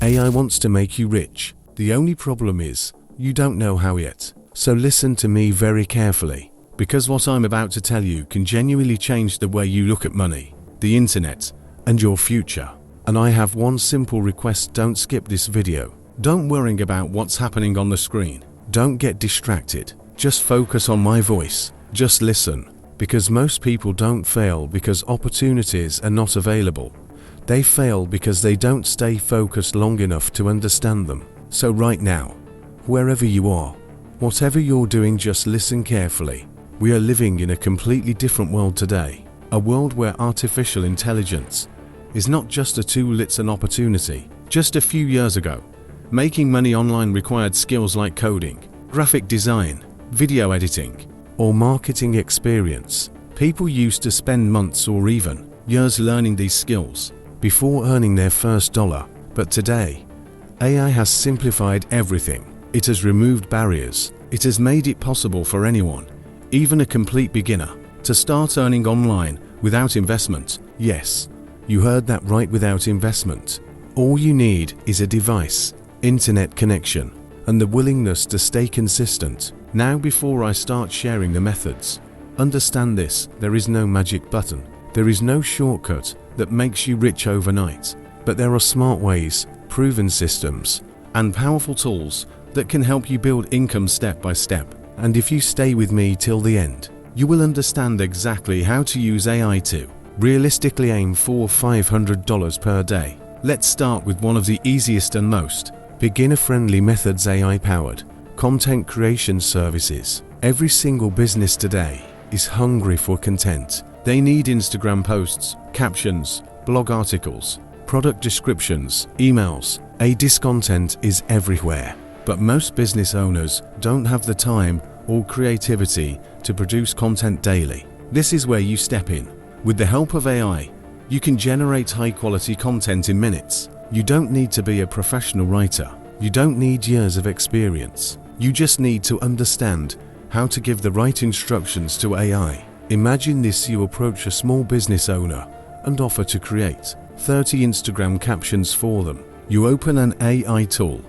AI wants to make you rich. The only problem is, you don't know how yet. So listen to me very carefully, because what I'm about to tell you can genuinely change the way you look at money, the internet, and your future. And I have one simple request: don't skip this video. Don't worry about what's happening on the screen. Don't get distracted. Just focus on my voice. Just listen. Because most people don't fail because opportunities are not available. They fail because they don't stay focused long enough to understand them. So right now, wherever you are, whatever you're doing, just listen carefully. We are living in a completely different world today. A world where artificial intelligence is not just a tool, it's an opportunity. Just a few years ago, making money online required skills like coding, graphic design, video editing, or marketing experience. People used to spend months or even years learning these skills before earning their first dollar. But today, AI has simplified everything. It has removed barriers. It has made it possible for anyone, even a complete beginner, to start earning online without investment. Yes, you heard that right, without investment. All you need is a device, internet connection, and the willingness to stay consistent. Now, before I start sharing the methods, understand this: there is no magic button. There is no shortcut that makes you rich overnight. But there are smart ways, proven systems, and powerful tools that can help you build income step by step. And if you stay with me till the end, you will understand exactly how to use AI to realistically aim for $500 per day. Let's start with one of the easiest and most beginner-friendly methods: AI-powered content creation services. Every single business today is hungry for content. They need Instagram posts, captions, blog articles, product descriptions, emails. This content is everywhere. But most business owners don't have the time or creativity to produce content daily. This is where you step in. With the help of AI, you can generate high-quality content in minutes. You don't need to be a professional writer. You don't need years of experience. You just need to understand how to give the right instructions to AI. Imagine this: you approach a small business owner and offer to create 30 Instagram captions for them. You open an AI tool,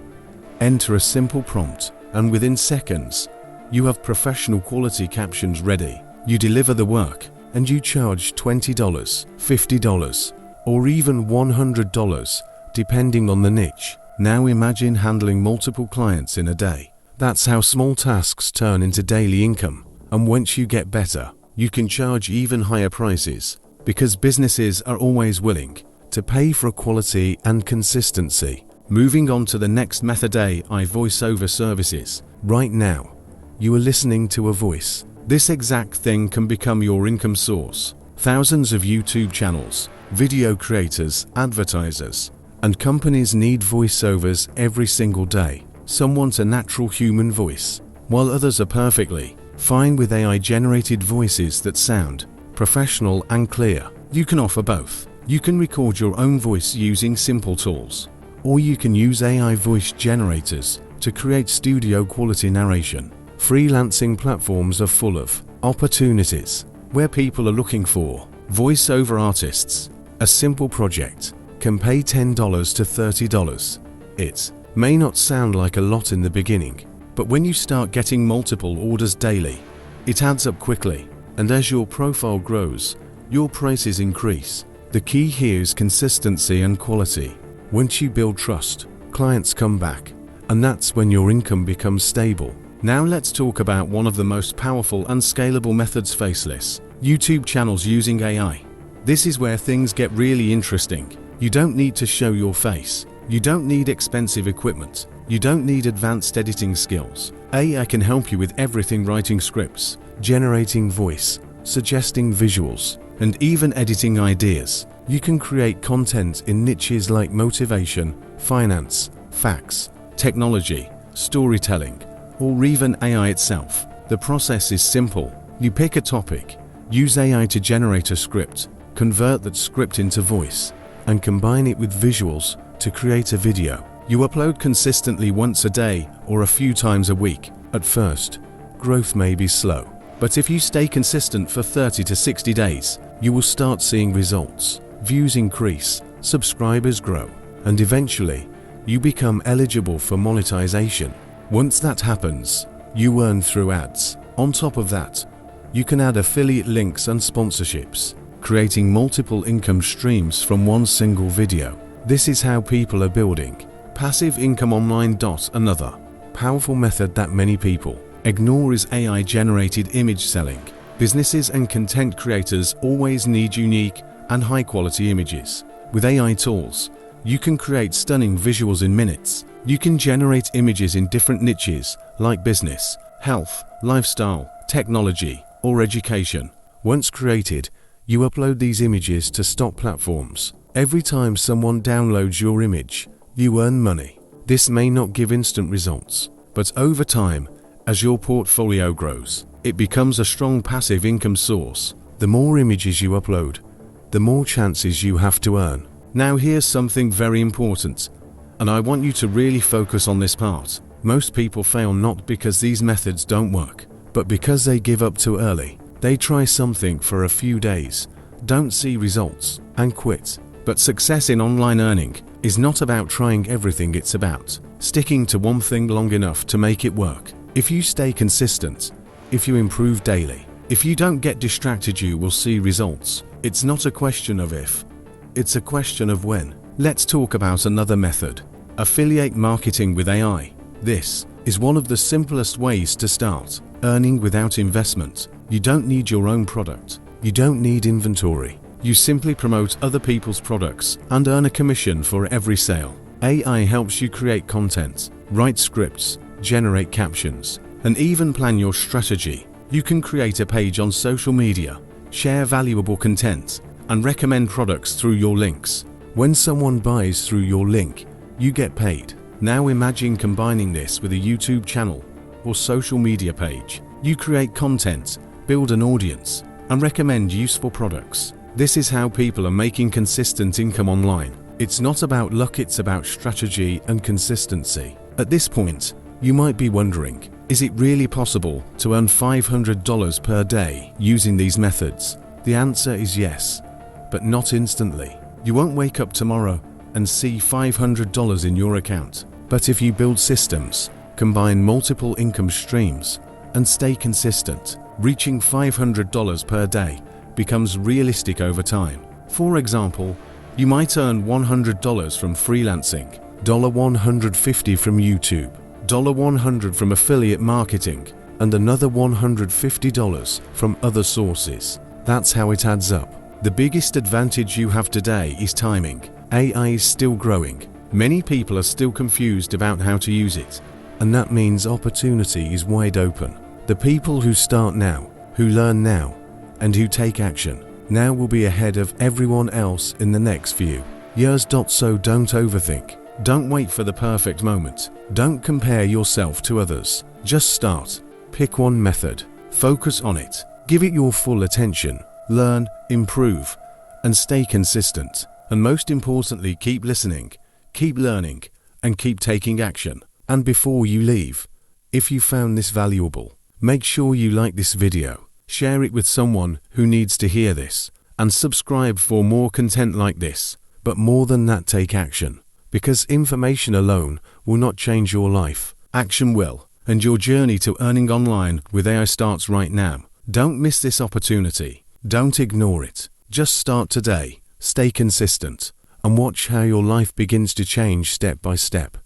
enter a simple prompt, and within seconds, you have professional quality captions ready. You deliver the work, and you charge $20, $50, or even $100, depending on the niche. Now imagine handling multiple clients in a day. That's how small tasks turn into daily income. And once you get better, you can charge even higher prices, because businesses are always willing to pay for quality and consistency. Moving on to the next method: AI voiceover services. Right now, you are listening to a voice. This exact thing can become your income source. Thousands of YouTube channels, video creators, advertisers, and companies need voiceovers every single day. Some want a natural human voice, while others are perfectly fine with AI-generated voices that sound professional and clear. You can offer both. You can record your own voice using simple tools, or you can use AI voice generators to create studio-quality narration. Freelancing platforms are full of opportunities where people are looking for voiceover artists. A simple project can pay $10 to $30. It may not sound like a lot in the beginning, but when you start getting multiple orders daily, it adds up quickly. And as your profile grows, your prices increase. The key here is consistency and quality. Once you build trust, clients come back, and that's when your income becomes stable. Now let's talk about one of the most powerful and scalable methods: faceless YouTube channels using AI. This is where things get really interesting. You don't need to show your face. You don't need expensive equipment. You don't need advanced editing skills. AI can help you with everything: writing scripts, generating voice, suggesting visuals, and even editing ideas. You can create content in niches like motivation, finance, facts, technology, storytelling, or even AI itself. The process is simple. You pick a topic, use AI to generate a script, convert that script into voice, and combine it with visuals to create a video. You upload consistently once a day or a few times a week. At first, growth may be slow, but if you stay consistent for 30 to 60 days, you will start seeing results. Views increase, subscribers grow, and eventually, you become eligible for monetization. Once that happens, you earn through ads. On top of that, you can add affiliate links and sponsorships, creating multiple income streams from one single video. This is how people are building passive income online. Another powerful method that many people ignore is AI-generated image selling. Businesses and content creators always need unique and high-quality images. With AI tools, you can create stunning visuals in minutes. You can generate images in different niches like business, health, lifestyle, technology, or education. Once created, you upload these images to stock platforms. Every time someone downloads your image, you earn money. This may not give instant results, but over time, as your portfolio grows, it becomes a strong passive income source. The more images you upload, the more chances you have to earn. Now here's something very important, and I want you to really focus on this part. Most people fail not because these methods don't work, but because they give up too early. They try something for a few days, don't see results, and quit. But success in online earning is not about trying everything, it's about sticking to one thing long enough to make it work. If you stay consistent, if you improve daily, if you don't get distracted, you will see results. It's not a question of if, it's a question of when. Let's talk about another method, affiliate marketing with AI. This is one of the simplest ways to start earning without investment. You don't need your own product. You don't need inventory. You simply promote other people's products and earn a commission for every sale. AI helps you create content, write scripts, generate captions, and even plan your strategy. You can create a page on social media, share valuable content, and recommend products through your links. When someone buys through your link, you get paid. Now imagine combining this with a YouTube channel or social media page. You create content, build an audience, and recommend useful products. This is how people are making consistent income online. It's not about luck, it's about strategy and consistency. At this point, you might be wondering, is it really possible to earn $500 per day using these methods? The answer is yes, but not instantly. You won't wake up tomorrow and see $500 in your account. But if you build systems, combine multiple income streams, and stay consistent, reaching $500 per day becomes realistic over time. For example, you might earn $100 from freelancing, $150 from YouTube, $100 from affiliate marketing, and another $150 from other sources. That's how it adds up. The biggest advantage you have today is timing. AI is still growing. Many people are still confused about how to use it, and that means opportunity is wide open. The people who start now, who learn now, and who take action now will be ahead of everyone else in the next few years. So don't overthink. Don't wait for the perfect moment. Don't compare yourself to others. Just start. Pick one method. Focus on it. Give it your full attention. Learn, improve, and stay consistent. And most importantly, keep listening, keep learning, and keep taking action. And before you leave, if you found this valuable, make sure you like this video, share it with someone who needs to hear this, and subscribe for more content like this. But more than that, take action. Because information alone will not change your life. Action will. And your journey to earning online with AI starts right now. Don't miss this opportunity. Don't ignore it. Just start today. Stay consistent. And watch how your life begins to change step by step.